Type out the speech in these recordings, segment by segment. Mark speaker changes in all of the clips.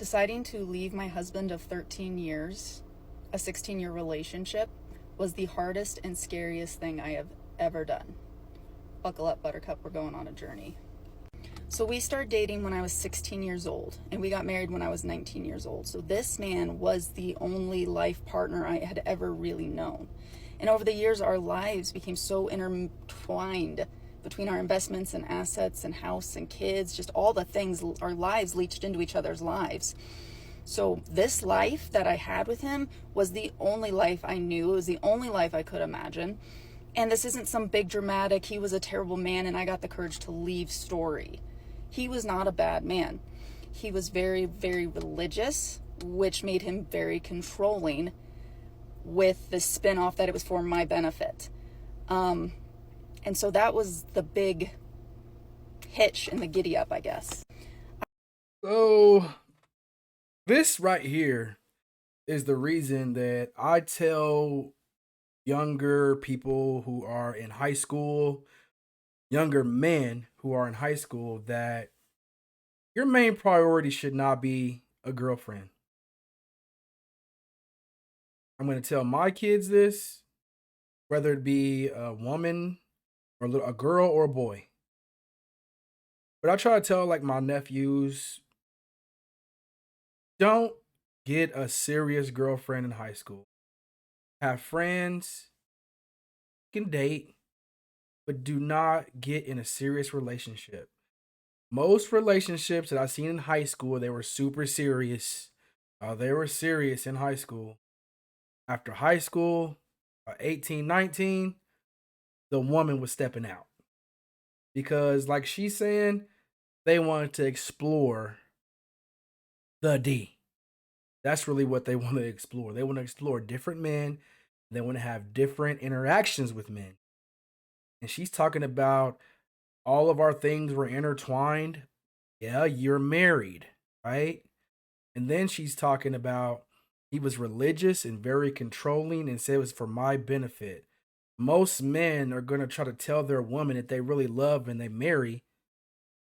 Speaker 1: Deciding to leave my husband of 13 years, a 16-year relationship, was the hardest and scariest thing I have ever done. Buckle up, Buttercup, we're going on a journey. So we started dating when I was 16 years old, and we got married when I was 19 years old. So this man was the only life partner I had ever really known. And over the years, our lives became so intertwined between our investments and assets and house and kids, just all the things, our lives leached into each other's lives. So this life that I had with him was the only life I knew. It was the only life I could imagine. And this isn't some big dramatic, he was a terrible man and I got the courage to leave story. He was not a bad man. He was very, very religious, which made him very controlling with the spin-off that it was for my benefit. And so that was the big hitch in the giddy up, I guess.
Speaker 2: So, this right here is the reason that I tell younger people who are in high school, younger men who are in high school, that your main priority should not be a girlfriend. I'm going to tell my kids this, whether it be a woman or a girl or a boy. But I try to tell like my nephews, don't get a serious girlfriend in high school. Have friends, you can date, but do not get in a serious relationship. Most relationships that I've seen in high school, they were super serious. They were serious in high school. After high school, 18, 19, the woman was stepping out. Because, like she's saying, they wanted to explore the D. That's really what they want to explore. They want to explore different men. They want to have different interactions with men. And she's talking about all of our things were intertwined. Yeah, you're married, right? And then she's talking about he was religious and very controlling and said it was for my benefit. Most men are going to try to tell their woman that they really love and they marry,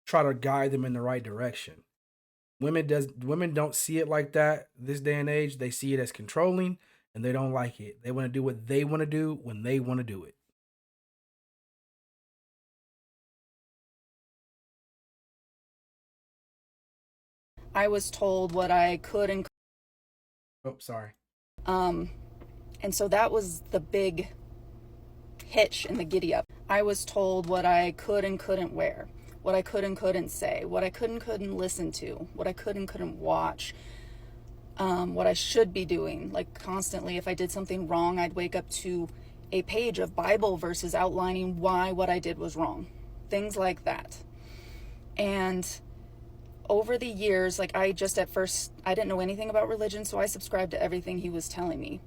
Speaker 2: try to guide them in the right direction. Women don't see it like that this day and age. They see it as controlling and they don't like it. They want to do what they want to do when they want to do it.
Speaker 1: I was told what I could and
Speaker 2: Oh, sorry.
Speaker 1: um and so that was the big hitch in the giddy up. I was told what I could and couldn't wear, what I could and couldn't say, what I could and couldn't listen to, what I could and couldn't watch, what I should be doing. Like constantly, if I did something wrong, I'd wake up to a page of Bible verses outlining why what I did was wrong. Things like that. And over the years, like at first, I didn't know anything about religion, so I subscribed to everything he was telling me.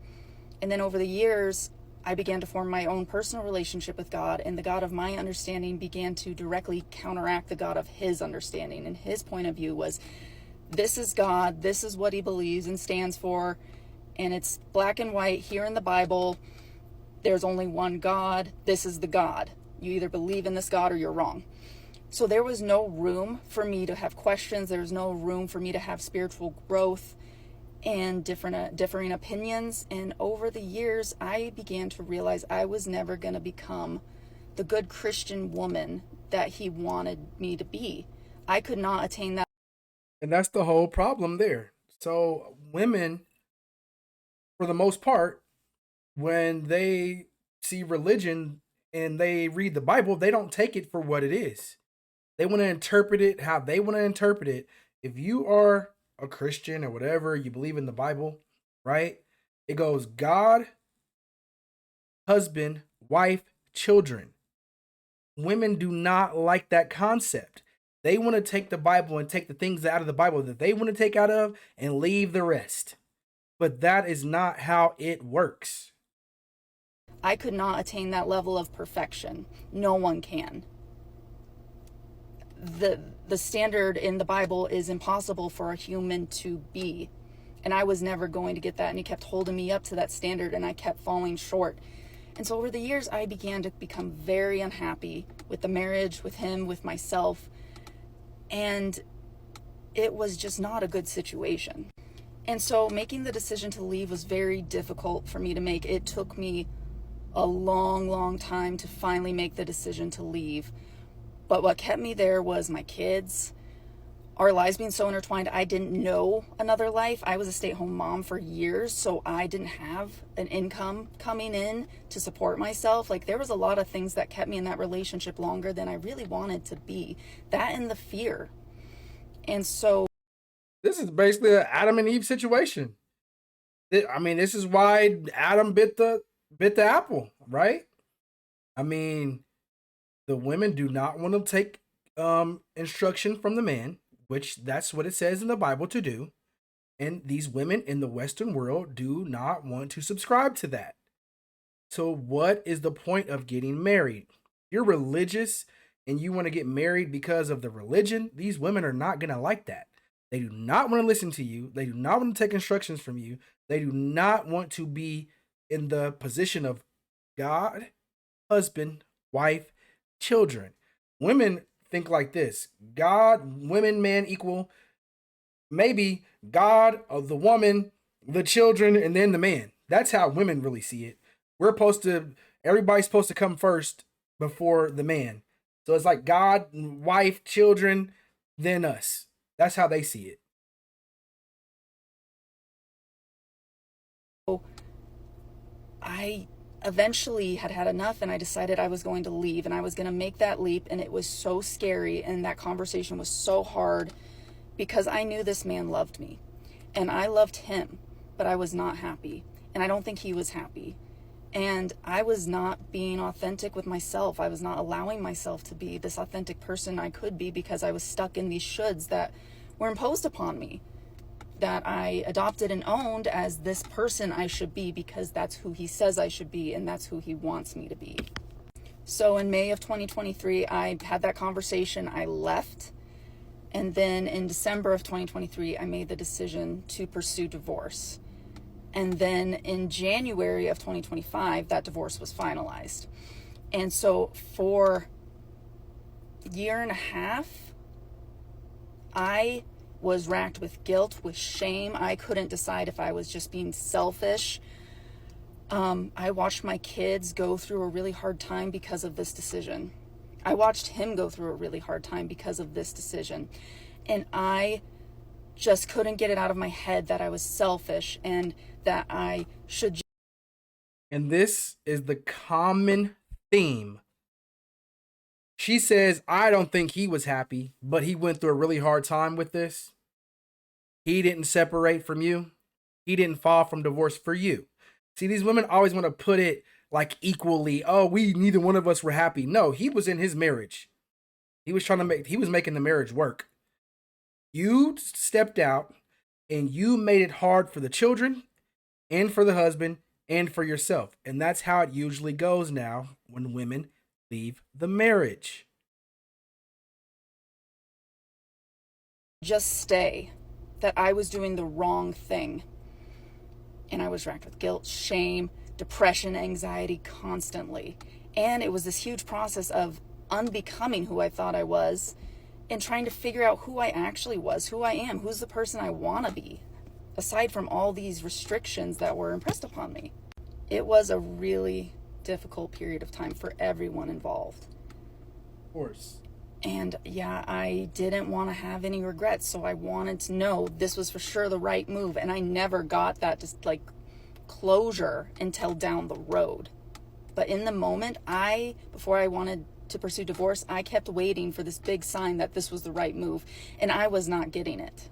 Speaker 1: And then over the years, I began to form my own personal relationship with God, and the God of my understanding began to directly counteract the God of his understanding. And his point of view was, this is God, this is what he believes and stands for, and it's black and white here in the Bible. There's only one God, this is the God. You either believe in this God or you're wrong. So there was no room for me to have questions. There was no room for me to have spiritual growth and differing opinions. And over the years, I began to realize I was never going to become the good Christian woman that he wanted me to be. I could not attain that.
Speaker 2: And that's the whole problem there. So women, for the most part, when they see religion and they read the Bible, they don't take it for what it is. They want to interpret it how they want to interpret it. If you are a Christian or whatever, you believe in the Bible, right? It goes God, husband, wife, children. Women do not like that concept. They want to take the Bible and take the things out of the Bible that they want to take out of and leave the rest. But that is not how it works.
Speaker 1: I could not attain that level of perfection. No one can. The standard in the Bible is impossible for a human to be. And I was never going to get that. And he kept holding me up to that standard and I kept falling short. And so over the years, I began to become very unhappy with the marriage, with him, with myself. And it was just not a good situation. And so making the decision to leave was very difficult for me to make. It took me a long, long time to finally make the decision to leave. But what kept me there was my kids, our lives being so intertwined. I didn't know another life. I was a stay-at-home mom for years, so I didn't have an income coming in to support myself. Like, there was a lot of things that kept me in that relationship longer than I really wanted to be. That and the fear. And so
Speaker 2: This is basically an Adam and Eve situation. I mean, this is why Adam bit the apple, right? I mean, the women do not want to take instruction from the man, which that's what it says in the Bible to do. And these women in the Western world do not want to subscribe to that. So, what is the point of getting married? You're religious and you want to get married because of the religion. These women are not going to like that. They do not want to listen to you. They do not want to take instructions from you. They do not want to be in the position of God, husband, wife, children. Women think like this: God, women, man equal. Maybe God, the woman, the children, and then the man. That's how women really see it. We're supposed to, everybody's supposed to come first before the man. So it's like God, wife, children, then us. That's how they see it.
Speaker 1: I eventually had enough, and I decided I was going to leave and I was going to make that leap. And it was so scary, and that conversation was so hard because I knew this man loved me and I loved him, but I was not happy. And I don't think he was happy. And I was not being authentic with myself. I was not allowing myself to be this authentic person I could be because I was stuck in these shoulds that were imposed upon me, that I adopted and owned as this person I should be because that's who he says I should be and that's who he wants me to be. So in May of 2023, I had that conversation. I left. And then in December of 2023, I made the decision to pursue divorce. And then in January of 2025, that divorce was finalized. And so for a year and a half, I was racked with guilt, with shame. I couldn't decide if I was just being selfish. I watched my kids go through a really hard time because of this decision. I watched him go through a really hard time because of this decision. And I just couldn't get it out of my head that I was selfish and that I should.
Speaker 2: And this is the common theme. She says, I don't think he was happy, but he went through a really hard time with this. He didn't separate from you. He didn't fall from divorce for you. See, these women always want to put it like equally. Oh, neither one of us were happy. No, he was in his marriage. He was making the marriage work. You stepped out and you made it hard for the children and for the husband and for yourself. And that's how it usually goes now when women leave the marriage.
Speaker 1: Just stay, that I was doing the wrong thing. And I was racked with guilt, shame, depression, anxiety constantly. And it was this huge process of unbecoming who I thought I was and trying to figure out who I actually was, who I am, who's the person I want to be, aside from all these restrictions that were impressed upon me. It was a really difficult period of time for everyone involved.
Speaker 2: Of course.
Speaker 1: And yeah, I didn't want to have any regrets, so I wanted to know this was for sure the right move, and I never got that just like closure until down the road. But in the moment, before I wanted to pursue divorce, I kept waiting for this big sign that this was the right move, and I was not getting it.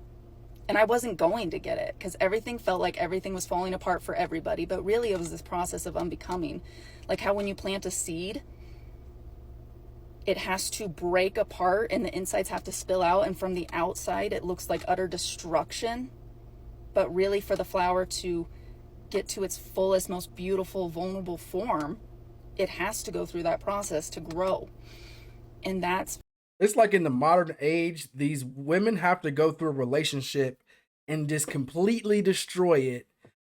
Speaker 1: And I wasn't going to get it because everything felt like everything was falling apart for everybody, but really it was this process of unbecoming. Like how when you plant a seed, it has to break apart and the insides have to spill out, and from the outside it looks like utter destruction. But really, for the flower to get to its fullest, most beautiful, vulnerable form, it has to go through that process to grow. And
Speaker 2: it's like in the modern age, these women have to go through a relationship and just completely destroy it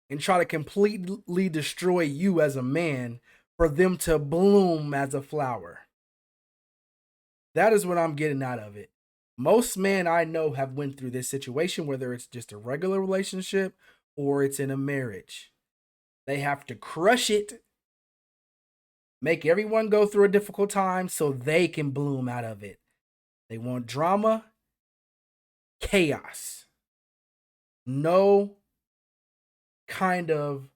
Speaker 2: and try to completely destroy you as a man for them to bloom as a flower. That is what I'm getting out of it. Most men I know have went through this situation, whether it's just a regular relationship or it's in a marriage. They have to crush it, make everyone go through a difficult time so they can bloom out of it. They want drama, chaos, no kind of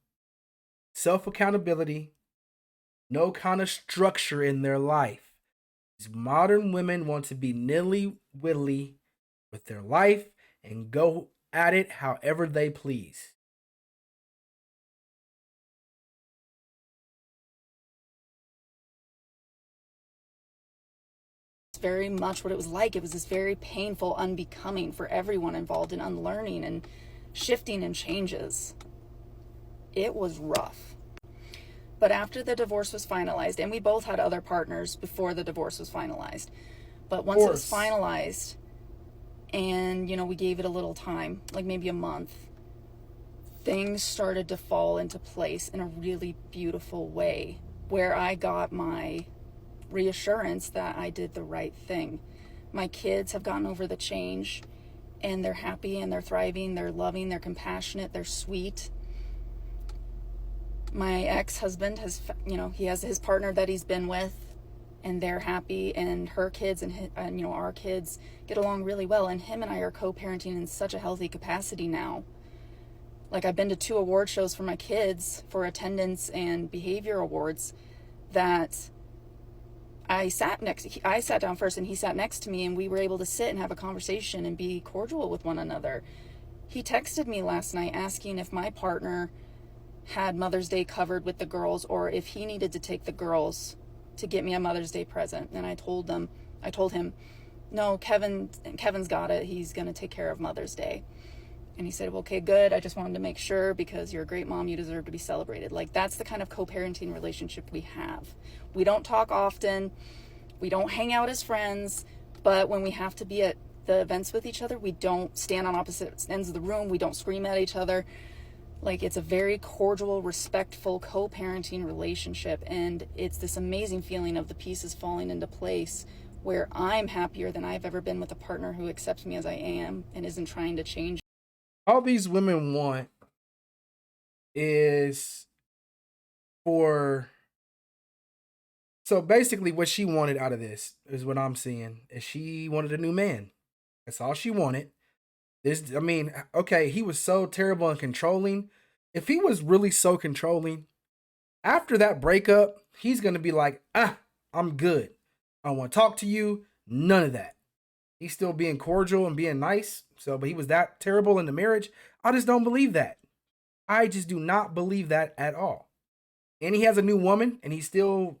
Speaker 2: self accountability, no kind of structure in their life. These modern women want to be nilly willy with their life and go at it however they please.
Speaker 1: Very much what it was like. It was this very painful unbecoming for everyone involved in unlearning and shifting and changes. It was rough. But after the divorce was finalized, and we both had other partners before the divorce was finalized, but once it was finalized and, we gave it a little time, like maybe a month, things started to fall into place in a really beautiful way where I got my reassurance that I did the right thing. My kids have gotten over the change and they're happy and they're thriving, they're loving, they're compassionate, they're sweet. My ex-husband has, he has his partner that he's been with and they're happy, and her kids and our kids get along really well, and him and I are co-parenting in such a healthy capacity now. Like, I've been to 2 award shows for my kids for attendance and behavior awards that I sat down first and he sat next to me, and we were able to sit and have a conversation and be cordial with one another. He texted me last night asking if my partner had Mother's Day covered with the girls or if he needed to take the girls to get me a Mother's Day present. And I told him, no, Kevin's got it. He's going to take care of Mother's Day. And he said, well, okay, good. I just wanted to make sure because you're a great mom. You deserve to be celebrated. Like, that's the kind of co-parenting relationship we have. We don't talk often. We don't hang out as friends. But when we have to be at the events with each other, we don't stand on opposite ends of the room. We don't scream at each other. Like, it's a very cordial, respectful co-parenting relationship. And it's this amazing feeling of the pieces falling into place where I'm happier than I've ever been with a partner who accepts me as I am and isn't trying to change.
Speaker 2: All these women want is for, so basically what she wanted out of this is what I'm seeing is she wanted a new man. That's all she wanted. Okay, he was so terrible and controlling. If he was really so controlling, after that breakup, he's going to be like, I'm good. I don't want to talk to you. None of that. He's still being cordial and being nice. But he was that terrible in the marriage. I just don't believe that. I just do not believe that at all. And he has a new woman and he's still,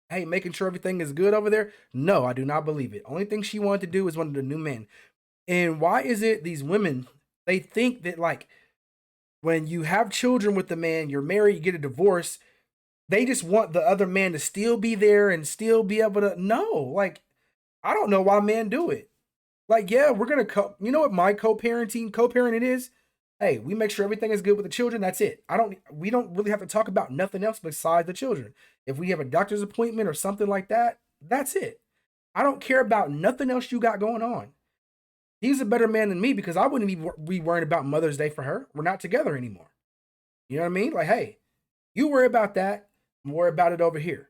Speaker 2: making sure everything is good over there. No, I do not believe it. Only thing she wanted to do is wanted a new man. And why is it these women, they think that like when you have children with the man, you're married, you get a divorce, they just want the other man to still be there and still be able to, no, like, I don't know why men do it. Like, yeah, we're going to, you know what my co-parenting is? Hey, we make sure everything is good with the children. That's it. We don't really have to talk about nothing else besides the children. If we have a doctor's appointment or something like that, that's it. I don't care about nothing else you got going on. He's a better man than me because I wouldn't be worrying about Mother's Day for her. We're not together anymore. You know what I mean? Like, hey, you worry about that. I'm worried about it over here.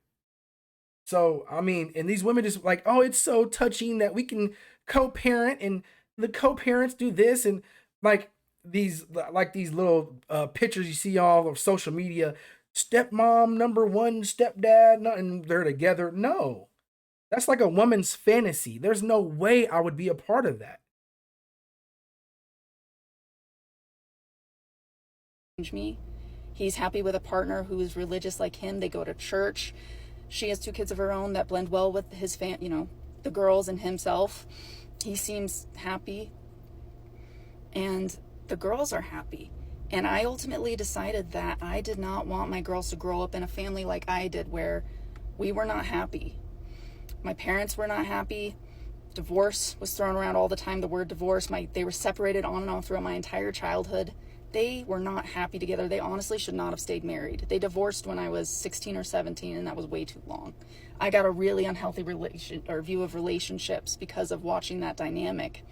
Speaker 2: So, and these women just like, oh, it's so touching that we can co-parent and the co-parents do this. And these little pictures you see all of social media, stepmom number one, stepdad, and they're together. No, that's like a woman's fantasy. There's no way I would be a part of that.
Speaker 1: Me. He's happy with a partner who is religious like him. They go to church. She has 2 kids of her own that blend well with his the girls and himself. He seems happy. And the girls are happy. And I ultimately decided that I did not want my girls to grow up in a family like I did where we were not happy. My parents were not happy. Divorce was thrown around all the time, the word divorce. They were separated on and off throughout my entire childhood. They were not happy together. They honestly should not have stayed married. They divorced when I was 16 or 17, and that was way too long. I got a really unhealthy view of relationships because of watching that dynamic.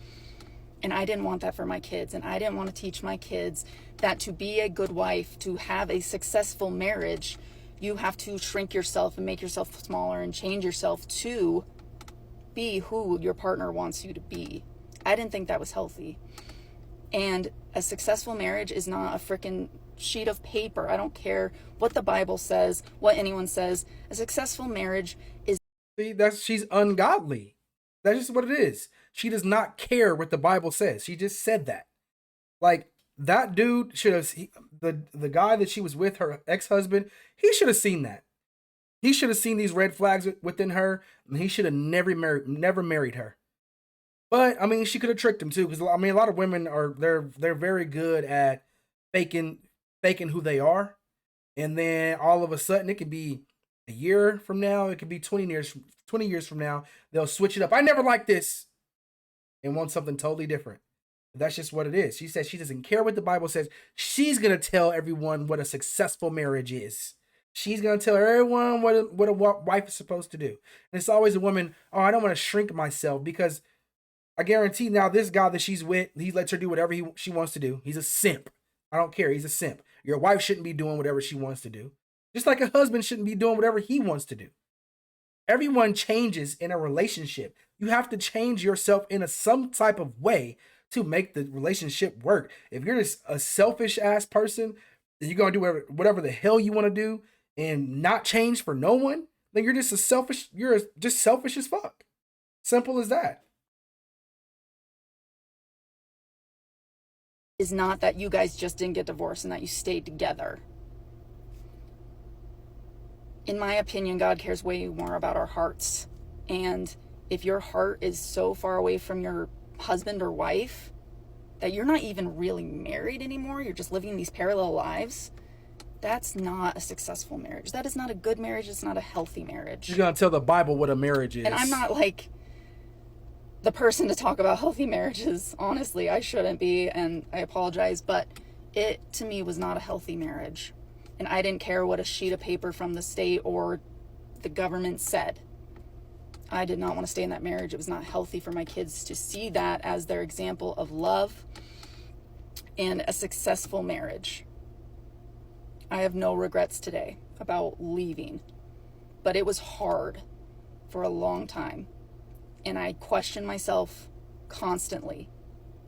Speaker 1: And I didn't want that for my kids. And I didn't want to teach my kids that to be a good wife, to have a successful marriage, you have to shrink yourself and make yourself smaller and change yourself to be who your partner wants you to be. I didn't think that was healthy. And a successful marriage is not a freaking sheet of paper. I don't care what the Bible says, what anyone says. A successful marriage is...
Speaker 2: See, she's ungodly. That's just what it is. She does not care what the Bible says. She just said that. Like, that dude should have, the guy that she was with, her ex-husband, he should have seen that. He should have seen these red flags within her, and he should have never married her. But I mean, she could have tricked him too, because I mean, a lot of women they're very good at faking who they are, and then all of a sudden it could be a year from now, it could be 20 years from now, they'll switch it up. I never liked this, and want something totally different. That's just what it is. She says she doesn't care what the Bible says. She's gonna tell everyone what a successful marriage is. She's gonna tell everyone what a wife is supposed to do. And it's always a woman. Oh, I don't want to shrink myself, because I guarantee now this guy that she's with, he lets her do whatever she wants to do. He's a simp. I don't care. He's a simp. Your wife shouldn't be doing whatever she wants to do. Just like a husband shouldn't be doing whatever he wants to do. Everyone changes in a relationship. You have to change yourself in some type of way to make the relationship work. If you're just a selfish ass person, then you're gonna do whatever the hell you want to do and not change for no one, then you're just just selfish as fuck. Simple as that.
Speaker 1: Is not that you guys just didn't get divorced and that you stayed together. In my opinion, God cares way more about our hearts. And if your heart is so far away from your husband or wife that you're not even really married anymore, you're just living these parallel lives, that's not a successful marriage. That is not a good marriage. It's not a healthy marriage.
Speaker 2: You're gonna tell the Bible what a marriage is.
Speaker 1: And I'm not like the person to talk about healthy marriages. Honestly, I shouldn't be, and I apologize, but it to me was not a healthy marriage. And I didn't care what a sheet of paper from the state or the government said. I did not want to stay in that marriage. It was not healthy for my kids to see that as their example of love and a successful marriage. I have no regrets today about leaving, but it was hard for a long time. And I questioned myself constantly.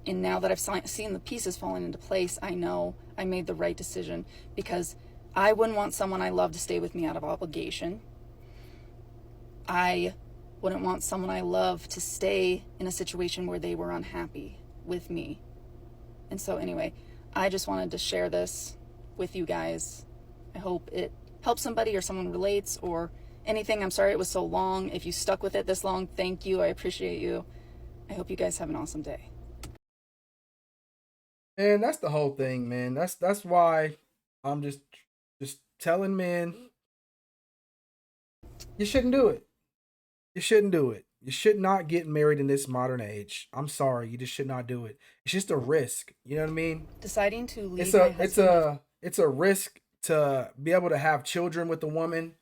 Speaker 1: And now that I've seen the pieces falling into place, I know I made the right decision, because I wouldn't want someone I love to stay with me out of obligation. I wouldn't want someone I love to stay in a situation where they were unhappy with me. And so anyway, I just wanted to share this with you guys. I hope it helps somebody or someone relates or anything. I'm sorry it was so long. If you stuck with it this long, thank you. I appreciate you. I hope you guys have an awesome day.
Speaker 2: And that's the whole thing, man. That's why I'm just telling men, you shouldn't do it. You shouldn't do it. You should not get married in this modern age. I'm sorry, you just should not do it. It's just a risk. You know what I mean?
Speaker 1: Deciding to leave
Speaker 2: it's a risk to be able to have children with a woman,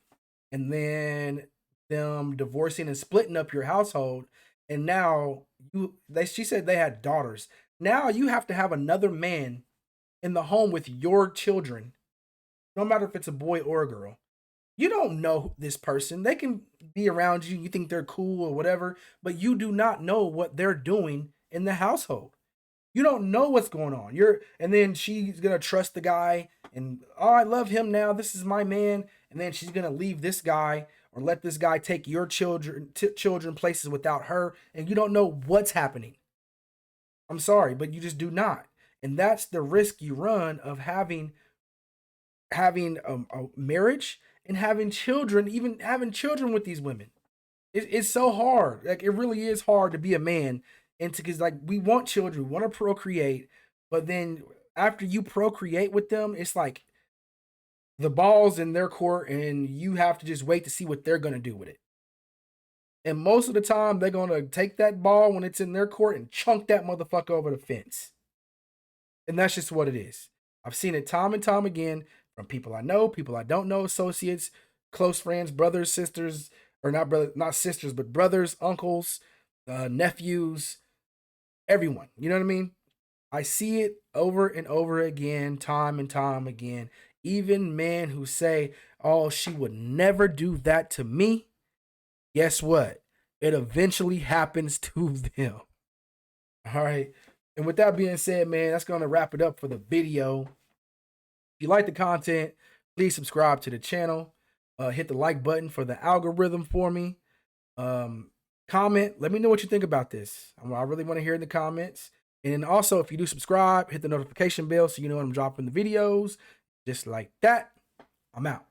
Speaker 2: and then them divorcing and splitting up your household. And now she said they had daughters. Now you have to have another man in the home with your children, no matter if it's a boy or a girl. You don't know this person. They can be around you. You think they're cool or whatever, but you do not know what they're doing in the household. You don't know what's going on. And then she's going to trust the guy and, oh, I love him now. This is my man. And then she's going to leave this guy or let this guy take your children places without her. And you don't know what's happening. I'm sorry, but you just do not. And that's the risk you run of having a marriage and having children, even having children with these women. It's so hard. Like, it really is hard to be a man. And because, like, we want children, we want to procreate, but then after you procreate with them, it's like the ball's in their court and you have to just wait to see what they're going to do with it. And most of the time, they're going to take that ball when it's in their court and chunk that motherfucker over the fence. And that's just what it is. I've seen it time and time again from people I know, people I don't know, associates, close friends, brothers, sisters, or not sisters, but brothers, uncles, nephews, everyone. You know what I mean? I see it over and over again, time and time again. Even men who say, "Oh, she would never do that to me." Guess what? It eventually happens to them. All right. And with that being said, man, that's going to wrap it up for the video. If you like the content, please subscribe to the channel. Hit the like button for the algorithm for me. Comment. Let me know what you think about this. I really want to hear in the comments. And also, if you do subscribe, hit the notification bell so you know when I'm dropping the videos. Just like that, I'm out.